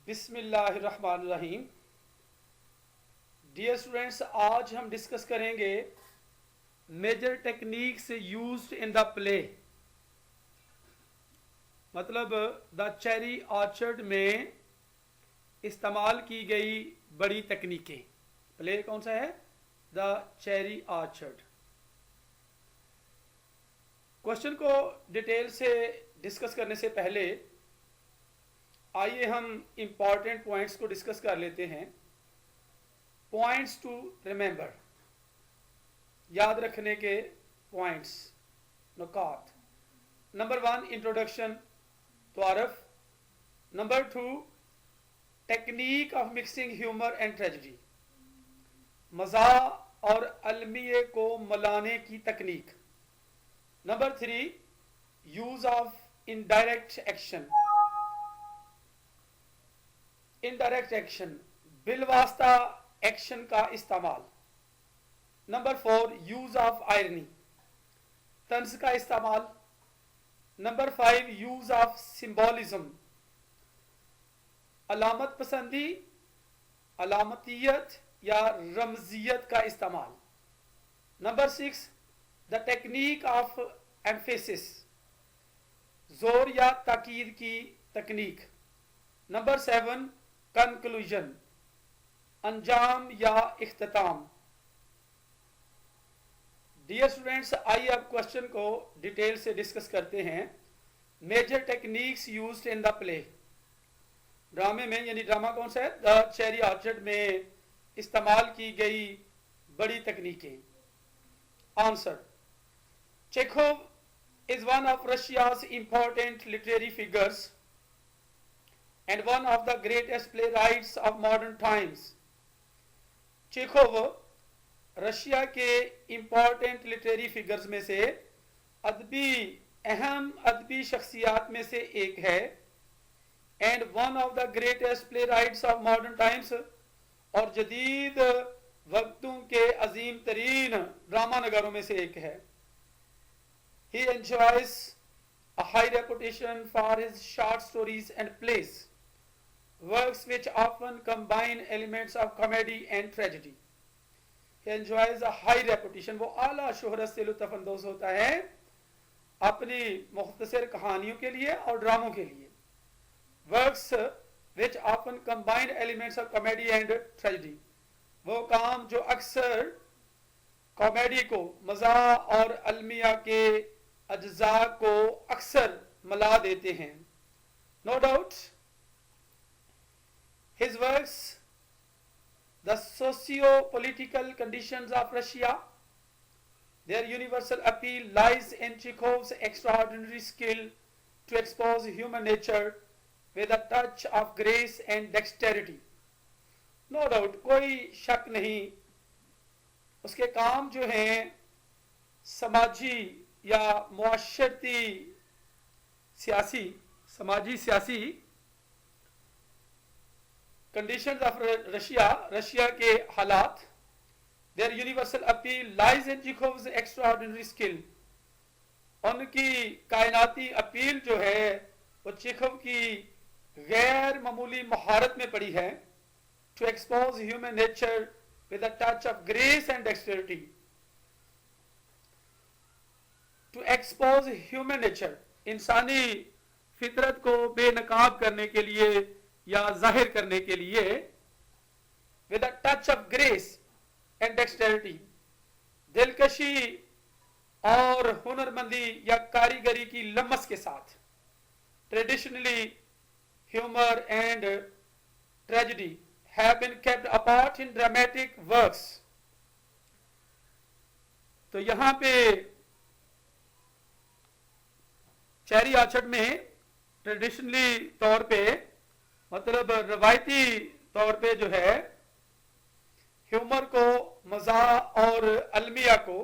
बिस्मिल्लाहिर्रहमानिर्रहीम। Dear students, आज हम डिस्कस करेंगे major techniques used in the play. मतलब द चेरी ऑर्चर्ड में इस्तेमाल की गई बड़ी तकनीकें। प्ले कौन सा है? The cherry orchard. क्वेश्चन को डिटेल से डिस्कस करने से पहले आइए हम इम्पॉर्टेंट पॉइंट्स को डिस्कस कर लेते हैं। पॉइंट्स टू रिमेंबर, याद रखने के पॉइंट्स, नुकात। नंबर 1 इंट्रोडक्शन, तारफ। Number 2 technique of mixing humour and tragedy, मज़ाह और अलमिये को मिलाने की तकनीक। Number 3 use of indirect action, indirect action, बिलवास्ता एक्शन का इस्तेमाल। नंबर 4 यूज ऑफ आयरनी, तंज का इस्तेमाल। नंबर 5 यूज ऑफ सिंबॉलिज्म, अलामत पसंदी, अलामतियत या रमजियत का इस्तेमाल। Number 6 the technique of emphasis, जोर या ताकीद की तकनीक। नंबर 7 कंक्लूजन, अंजाम या इख्तिताम। डियर स्टूडेंट्स, आइए अब क्वेश्चन को डिटेल से डिस्कस करते हैं। Major techniques used in the play, ड्रामे में, यानी ड्रामा कौन सा है? द चेरी ऑर्चर्ड में इस्तेमाल की गई बड़ी तकनीकें। Answer, Chekhov is one of Russia's important literary figures and one of the greatest playwrights of modern times. Chekhov Russia के इम्पॉर्टेंट लिटरेरी फिगर्स में से अहम अदबी शख्सियात में से एक है, and one of the greatest play rights of modern times, और जदीद वक्तों के अजीम तरीन ड्रामा नगारों में से एक है। He enjoys a high reputation for his short stories and plays, works which often combine elements of comedy and tragedy. He enjoys a high reputation, वो आला शोहरत से लुत्फ़ अंदोज़ होता है अपनी मुख्तसर कहानियों के लिए और ड्रामों के लिए। Works which often combine elements of comedy and tragedy, वो काम जो अक्सर कॉमेडी को, मज़ा और अलमिया के अज्जा को अक्सर मिला देते हैं। No doubt his works the socio political conditions of Russia, their universal appeal lies in Chekhov's extraordinary skill to expose human nature with a touch of grace and dexterity. No doubt, कोई शक नहीं, उसके काम जो हैं समाजी या मुआशरती समाजी सियासी कंडीशंस ऑफ रशिया के हालात, their universal appeal lies in Chekhov's extraordinary skill, उनकी कायनाती अपील जो है वो चेखोव की गैर मामूली महारत में पड़ी है। To expose human nature with a touch of grace and dexterity, to expose human nature, इंसानी फितरत को बेनकाब करने के लिए या जाहिर करने के लिए, with a touch of grace and dexterity, दिलकशी और हुनरमंदी या कारीगरी की लमस के साथ। Traditionally humour and tragedy have been kept apart in dramatic works. तो यहां पे चेरी ऑर्चर्ड में ट्रेडिशनली तौर पे, मतलब रवायती तौर पे जो है, ह्यूमर को, मज़ा और अलमिया को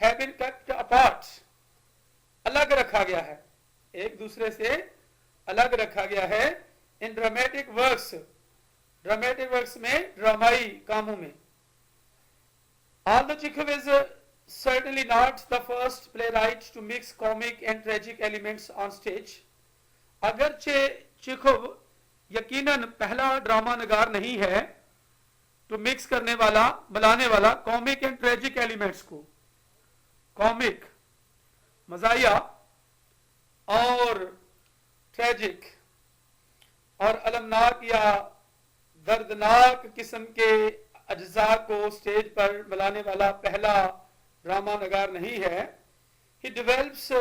हैव बीन केप्ट अपार्ट, अलग रखा गया है, एक दूसरे से अलग रखा गया है। इन ड्रामेटिक वर्क्स, ड्रामेटिक वर्क्स में, ड्रामाई कामों में। Although Chekhov is certainly not the first playwright to mix comic and tragic elements on stage, अगरचे चेखोव यकीनन पहला ड्रामा नगार नहीं है तो मिक्स करने वाला, मिलाने वाला कॉमिक एंड ट्रेजिक एलिमेंट्स को, कॉमिक, मजाया और ट्रेजिक और अलमनाक या दर्दनाक किस्म के अज्जा को स्टेज पर मिलाने वाला पहला ड्रामा नगार नहीं है. He develops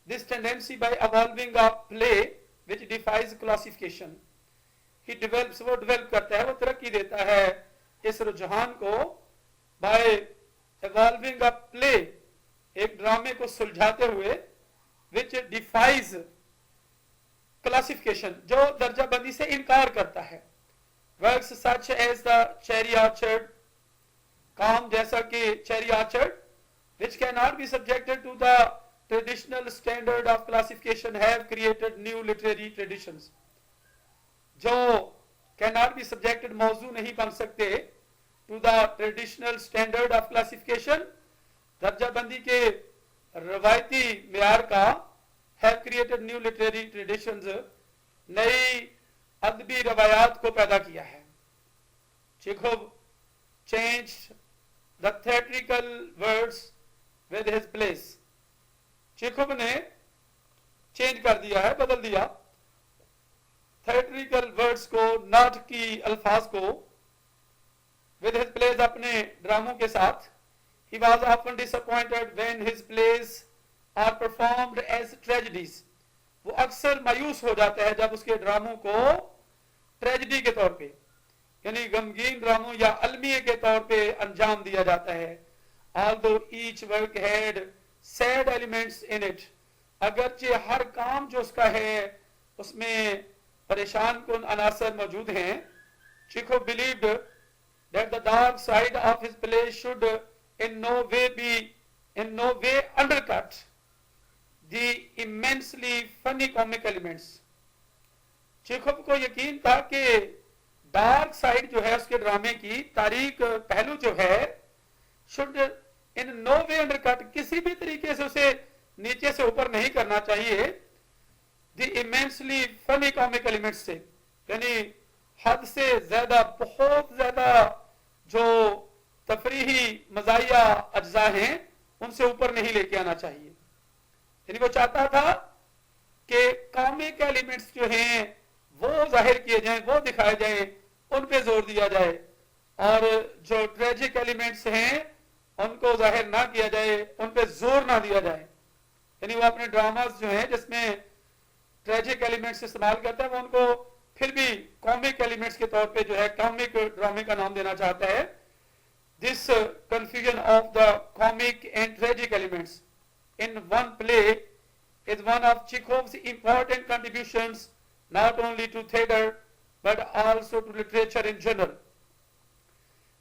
this tendency by evolving a play which defies classification. He develops, वो develop करता है, वो तरक्की देता है इस रुझान को by evolving a play, एक ड्रामे को सुलझाते हुए, which defies classification, जो दर्जा बंदी से इनकार करता है. Works such as the Cherry Orchard, काम जैसा कि Cherry Orchard, which cannot be subjected to the traditional standard of classification, have created new literary traditions. जो cannot be subjected, मौजू नहीं बन सकते to the traditional standard of classification, दर्जा बंदी के रवायती मेयार का, have created new literary traditions, नई अदबी रवायात को पैदा किया है. Chekhov changed the theatrical words with his plays. Chekhov ने चेंज कर दिया है, बदल दिया theatrical words को, नाटकी अल्फाज को, with his plays, अपने ड्रामों के साथ. He was often disappointed when his plays are performed as tragedies. वो अक्सर मायूस हो जाता है जब उसके ड्रामों को ट्रेजेडी के तौर पे, यानी गमगीन ड्रामों या अलमिये के तौर पे अंजाम दिया जाता है. Although each work had sad elements in it, अगरचे हर काम जो उसका है उसमें परेशान कुन अनासर मौजूद हैं. Chekhov believed that the dark side of his play should in no way undercut the immensely funny comic elements. Chekhov को यकीन था कि डार्क साइड जो है उसके ड्रामे की तारीख पहलू जो है should in no way undercut, किसी भी तरीके से उसे नीचे से ऊपर नहीं करना चाहिए the immensely funny comic elements से, यानी हद से ज्यादा, बहुत ज्यादा जो तफरीही मजाया अज्जा हैं उनसे ऊपर नहीं लेके आना चाहिए. यानी वो चाहता था कि कॉमिक एलिमेंट्स जो हैं वो जाहिर किए जाएं, वो दिखाए जाएं, उन पे जोर दिया जाए, और जो ट्रेजिक एलिमेंट्स हैं उनको जाहिर ना किया जाए, उन पे जोर ना दिया जाए. यानी वो अपने ड्रामास जो हैं जिसमें ट्रेजिक एलिमेंट्स इस्तेमाल करता है वो उनको फिर भी कॉमिक एलिमेंट्स के तौर पे जो है कॉमिक ड्रामे का नाम देना चाहता है. This confusion of the comic and tragic elements in one play is one of Chekhov's important contributions not only to theater but also to literature in general.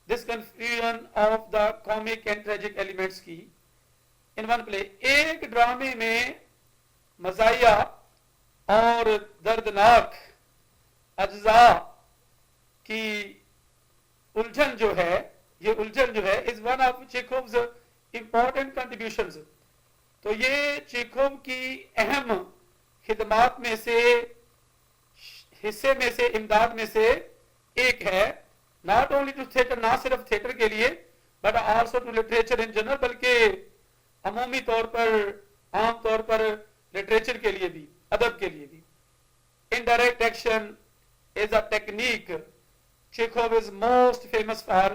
This confusion of the comic and tragic elements की in one play, एक ड्रामे में मजाया और दर्दनाक अज्जा की उलझन जो है, ये उलझन जो है is one of Chekhov's important contributions. तो ये चेखोव की अहम खिदमात में से, हिस्से में से, इमदाद में से एक है. नॉट ओनली टू थिएटर, ना सिर्फ थिएटर के लिए, but also to literature in general, बल्कि अमूमी तौर पर, आम तौर पर लिटरेचर के लिए भी, अदब के लिए भी. Indirect action is a technique Chekhov is most famous for.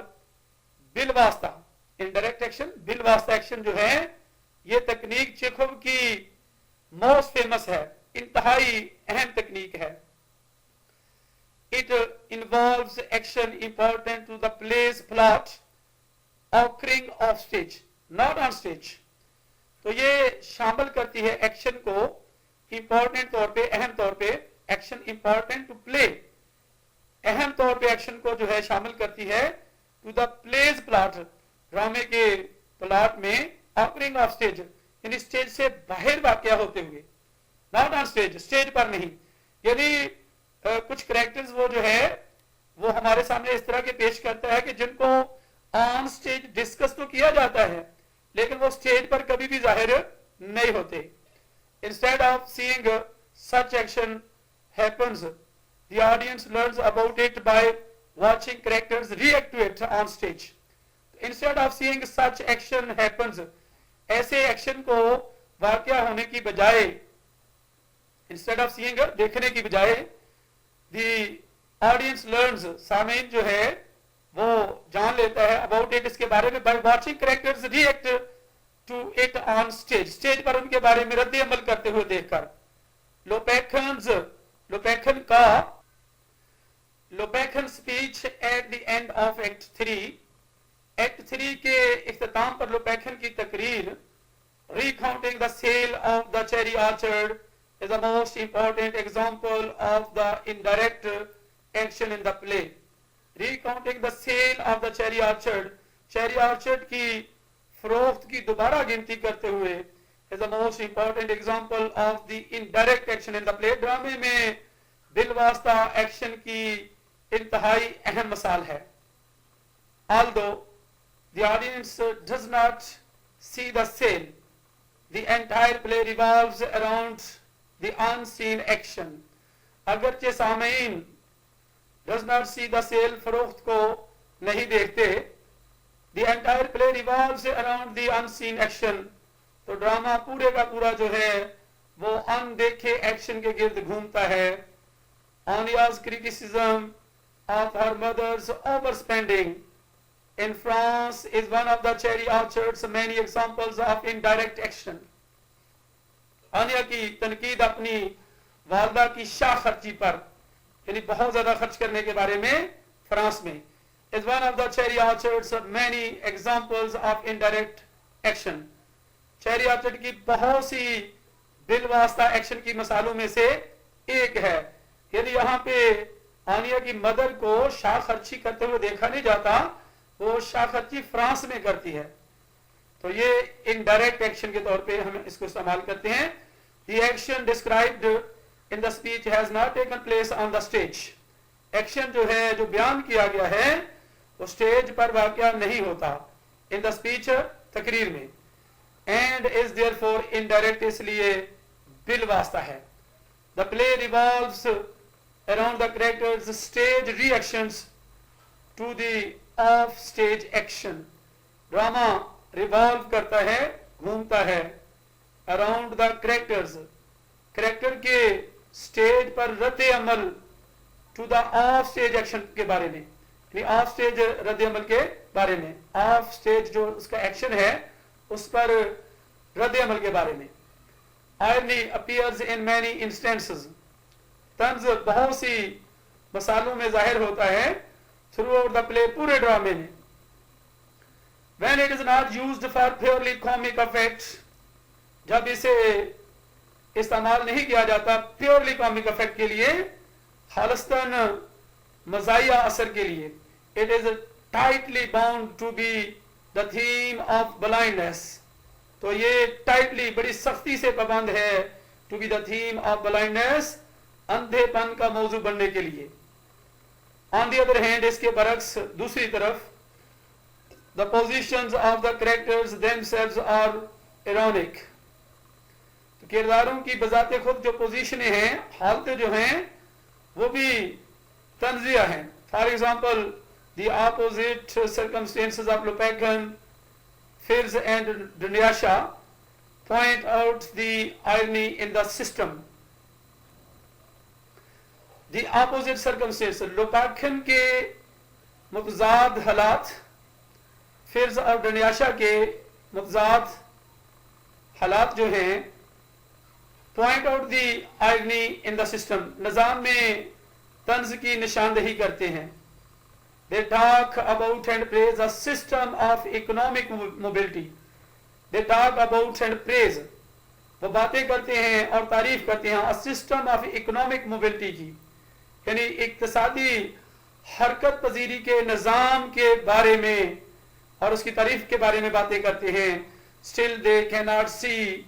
बिलवास्ता, इनडायरेक्ट एक्शन, बिलवास्ता एक्शन जो है ये तकनीक चेखोव की मोस्ट फेमस है, इंतहाई अहम तकनीक है. It involves action important to the place plot occurring off stage, not on stage. तो ये शामिल करती है एक्शन को इंपॉर्टेंट तौर पे, अहम तौर पे, एक्शन इंपॉर्टेंट टू प्ले, अहम तौर पे एक्शन को जो है शामिल करती है टू द प्लेस प्लॉट, ड्रामे के प्लॉट में, ऑकरिंग ऑफ स्टेज यानी स्टेज से बाहर वाकया होते हुए, नॉट ऑन स्टेज, स्टेज पर नहीं. यानी कुछ कैरेक्टर्स वो जो है वो हमारे सामने इस तरह के पेश करता है कि जिनको ऑन स्टेज डिस्कस तो किया जाता है लेकिन वो स्टेज पर कभी भी जाहिर नहीं होते. Instead of seeing such action happens The audience learns about it by watching characters react to it on stage. Instead of seeing such action happens, ऐसे एक्शन को वाकया होने की बजाय, इंस्टेड ऑफ सीइंग देखने की बजाय, the audience learns, सामीन जो है वो जान लेता है अबाउट इट, इसके बारे में, by watching characters react to it on stage, stage पर उनके बारे में रद्द अमल करते हुए देखकर. Lopakhin speech at the end of act 3 के इख्तिताम पर लोपेखन की तकरीर, recounting the sale of the cherry orchard is the most important example of the indirect action in the play. Recounting the sale of the cherry orchard की फरोख्त की दोबारा गिनती करते हुए is the most important example of the indirect action in the play. ड्रामे में बिलवास्ता action की इंतहाई अहम मिसाल है. Although the audience does not see the sale, the entire play revolves around the unseen action. अगरचे सामीन does not see the sale, फरोख्त को नहीं देखते, the entire play revolves around the unseen action, तो ड्रामा पूरे का पूरा जो है वो अनदेखे एक्शन के गिर्द घूमता है. Anya's criticism of her mother's overspending in France is one of the cherry orchard's many examples of indirect action. आनिया की तनकीद अपनी वालदा की शाह खर्ची पर, यानी बहुत ज्यादा खर्च करने के बारे में फ्रांस में, is one of the cherry orchard's many examples of indirect action. Cherry orchard की बहुत सी बिलवास्ता एक्शन की मिसालों में से एक है. यदि यहाँ पे आनिया की मदर को शाह खर्ची करते हुए देखा नहीं जाता, वो शाह खर्ची फ्रांस में करती है, तो ये इनडायरेक्ट एक्शन के तौर पे हम इसको इस्तेमाल करते हैं. The action described in the speech has not taken place on the stage. Action जो है, जो बयान किया गया है, वो स्टेज पर वाकया नहीं होता. इन द स्पीच, तकरीर में, and is therefore indirect, इसलिए बिलवास्ता है. The play revolves around the characters' stage reactions to the off stage action. Drama revolve करता है, घूमता है, अराउंड द कैरेक्टर्स, कैरेक्टर के स्टेज पर रद्द अमल, to the off stage action के बारे में, यानी ऑफ स्टेज रद्द अमल के बारे में, ऑफ स्टेज जो उसका एक्शन है उस पर रद्द अमल के बारे में. Irony appears in many instances. तंज बहुत सी मसालों में जाहिर होता है, throughout the play, पूरे ड्रामे में. When it is not used for purely comic effect, जब इसे इस्तेमाल नहीं किया जाता प्योरली कॉमिक इफेक्ट के लिए, खालिस्तन मजाया असर के लिए, it is tightly bound to be the theme of blindness. तो ये टाइटली, बड़ी सख्ती से पाबंद है, to be the theme of blindness, अंधेपन का मौजू बनने के लिए. On the other hand, इसके बरक्स, दूसरी तरफ, the positions of the characters themselves are ironic. तो किरदारों की बजाते खुद जो पोजीशनें हैं, हालतें जो हैं, वो भी तंजिया हैं. For example, the opposite circumstances of Lopekin, Firs and Dunyasha point out the irony in the system. The opposite circumstances, लोपेखन के मुतजाद हालात, फिर्ज और दुनियाशा के मुतजाद हालात जो हैं, point out the irony in the system, निज़ाम में तंज की निशानदही करते हैं. They talk about and praise a system of economic mobility. They talk about and praise, वो बातें करते हैं और तारीफ करते हैं a system of economic mobility की, यानी इक्तिसादी हरकत पजीरी के निज़ाम के बारे में और उसकी तारीफ के बारे में बातें करते हैं. Still they cannot see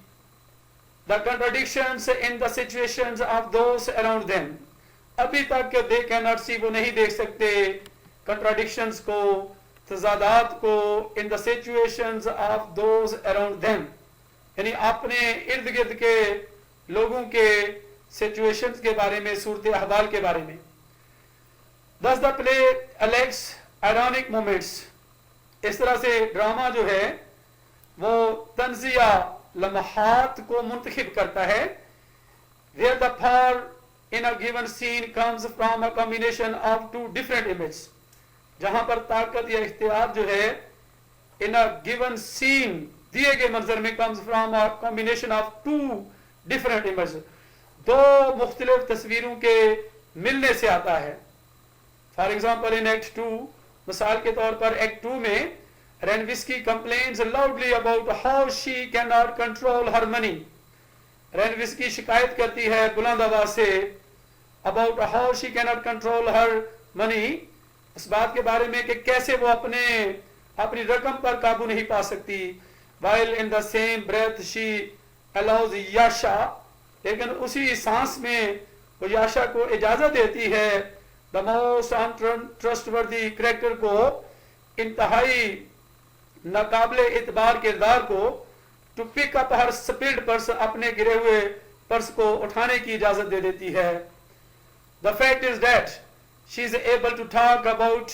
the contradictions in the situations of those around them. अभी तक they cannot see, वो नहीं देख सकते contradictions को, तजादात को, in the situations of those around them, यानी अपने इर्द गिर्द के लोगों के सिचुएशंस के बारे में, सूरत अहवाल के बारे में. Thus the play elects ironic moments. इस तरह से ड्रामा जो है वो तंजिया लम्हात को मुंतखब करता है, where the power in a given scene comes from a combination of two different images. जहां पर ताकत या इख्तियार जो है in a given scene, दिए गए मंजर में, comes from a combination of two different images, दो मुख्तलिफ तस्वीरों के मिलने से आता है. फॉर एग्जाम्पल इन एक्ट 2, मिसाल के तौर पर एक्ट 2 में Ranevsky complains loudly about how she can not control her money. Ranevsky शिकायत करती है बुलंद आवाज से about how she can not control her money, इस बात के बारे में कि कैसे वो अपनी रकम पर काबू नहीं पा सकती. While in the same breath she allows Yasha, लेकिन उसी सांस में वो याशा को इजाजत देती है द मोस्ट अनट्रस्टवर्दी कैरेक्टर को, इंतहाई नाकाबिले इतबार किरदार को, to pick up her spilled purse, अपने गिरे हुए पर्स को उठाने की इजाजत दे देती है. The fact is that she is able to talk about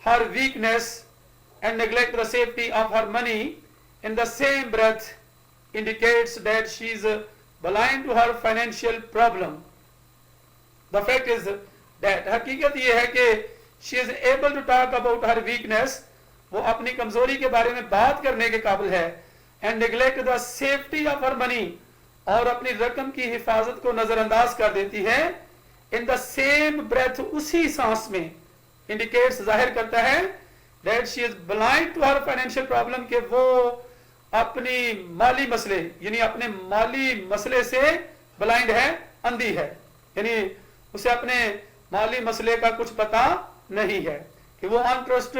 her weakness and neglect the safety of her money in the same breath indicates that she is blind to her financial problem. The fact is that हकीकत ये है कि she is able to talk about her weakness, वो अपनी कमजोरी के बारे में बात करने के काबिल है, and neglect the safety of her money, और अपनी रकम की हिफाजत को नजरअंदाज कर देती है. in the same breath, उसी सांस में, indicates जाहिर करता है that she is blind to her financial problem, कि वो अपनी माली मसले यानी अपने माली मसले से ब्लाइंड है, अंधी है, यानी उसे अपने माली मसले का कुछ पता नहीं है, कि वो अनट्रस्ट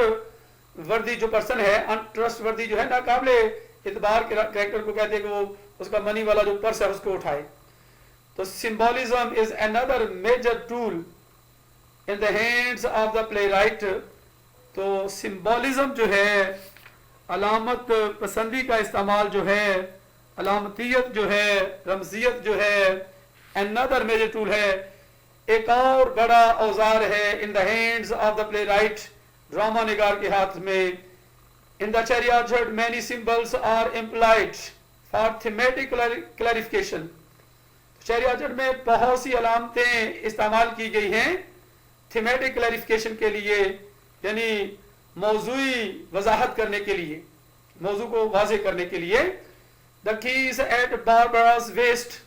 वर्दी जो पर्सन है, अनट्रस्ट वर्दी जो है, नाकाबिले इतबार के कैरेक्टर को कहते हैं कि वो उसका मनी वाला जो पर्स है उसको उठाए. तो symbolism is another major tool in the hands of the playwright. तो सिंबॉलिज्म जो है, अलामत पसंदी का इस्तेमाल जो है, अलामतियत जो है, रमजियत जो है, अनदर मेजर टूल है, एक और बड़ा औजार है in the hands of the playwright, ड्रामा निगार के हाथ में. In the cherry Orchard many symbols are employed for thematic clarification. Cherry orchard में बहुत सी अलामतें इस्तेमाल की गई हैं थीमेटिक क्लैरिफिकेशन के लिए, यानी मौजूई वजाहत करने के लिए, मौजू को वाज़े करने के लिए. The keys at Barbara's waist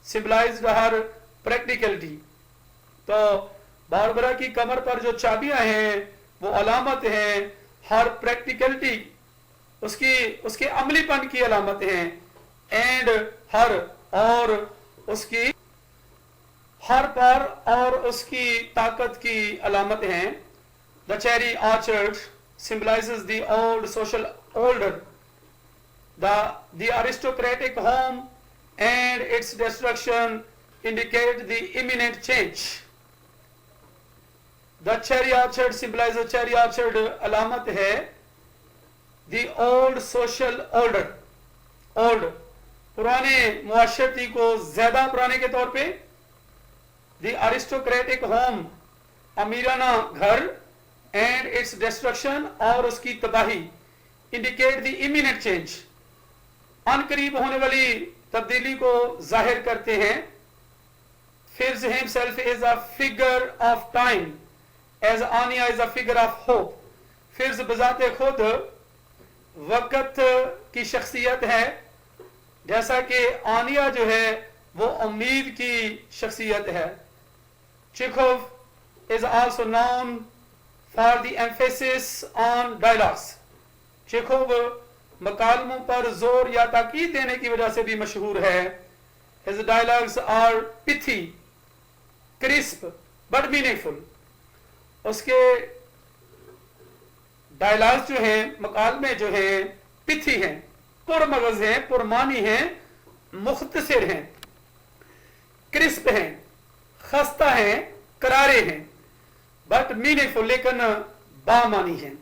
symbolised her practicality. तो बारबरा की कमर पर जो चाबियां हैं वो अलामत हैं हर प्रैक्टिकलिटी, उसके अमलीपन की अलामत हैं. एंड हर, और उसकी हर पर और उसकी ताकत की अलामत हैं. The cherry orchard symbolizes the old social order, the aristocratic home, and its destruction indicate the imminent change. The cherry orchard symbolizes, cherry orchard alamat hai the old social order, old पुराने मुआशरती को ज्यादा पुराने के तौर पे, the aristocratic home अमीराना घर, and its destruction और उसकी तबाही indicate the imminent change, अनकरीब होने वाली तब्दीली को जाहिर करते हैं. Fibs himself is a figure of time as Anya is a figure of hope. Fridge बजाते खुद वक़्त की शख्सियत है, जैसा कि आनिया जो है वो उम्मीद की शख्सियत है. Chekhov is also known for the emphasis on dialogues. Chekhov मकालमों पर जोर या ताकीद देने की वजह से भी मशहूर है. His dialogues are pithy, crisp but meaningful. उसके डायलॉग्स जो हैं, मकालमे जो हैं, पिथी हैं, पुरमगज हैं, पुरमानी हैं, मुख्तसर हैं, क्रिस्प हैं, खस्ता हैं, करारे हैं, बट मीनिंगफुल, लेकिन बामानी हैं.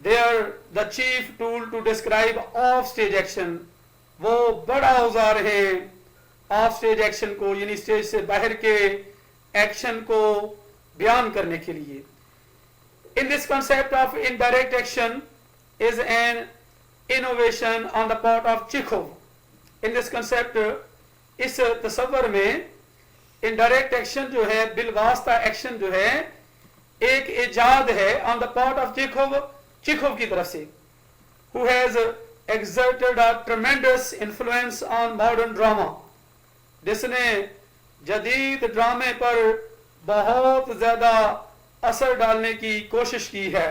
They are the chief tool to describe off stage action. वो बड़ा औजार है ऑफ स्टेज एक्शन को, यानी स्टेज से बाहर के एक्शन को बयान करने के लिए. In this concept of indirect action is an innovation on the part of Chekhov. In this concept, इस तस्वर में indirect action जो है, बिलवास्ता एक्शन जो है, एक इजाद है on the part of Chekhov, Chekhov की तरफ से, who has exerted a tremendous influence on modern drama, जिसने जदीद ड्रामे पर बहुत ज्यादा असर डालने की कोशिश की है.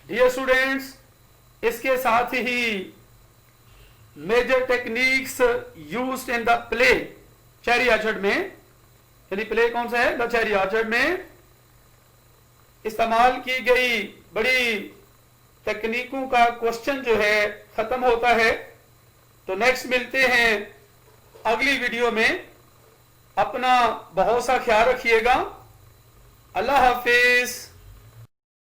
डियर स्टूडेंट्स, इसके साथ ही major techniques used in the play Cherry orchard में, यानी प्ले कौन सा है, द चेरी ऑर्चर्ड में इस्तेमाल की गई बड़ी तकनीकों का क्वेश्चन जो है खत्म होता है. तो नेक्स्ट मिलते हैं अगली वीडियो में. अपना बहुत सा ख्याल रखिएगा. अल्लाह हाफिज.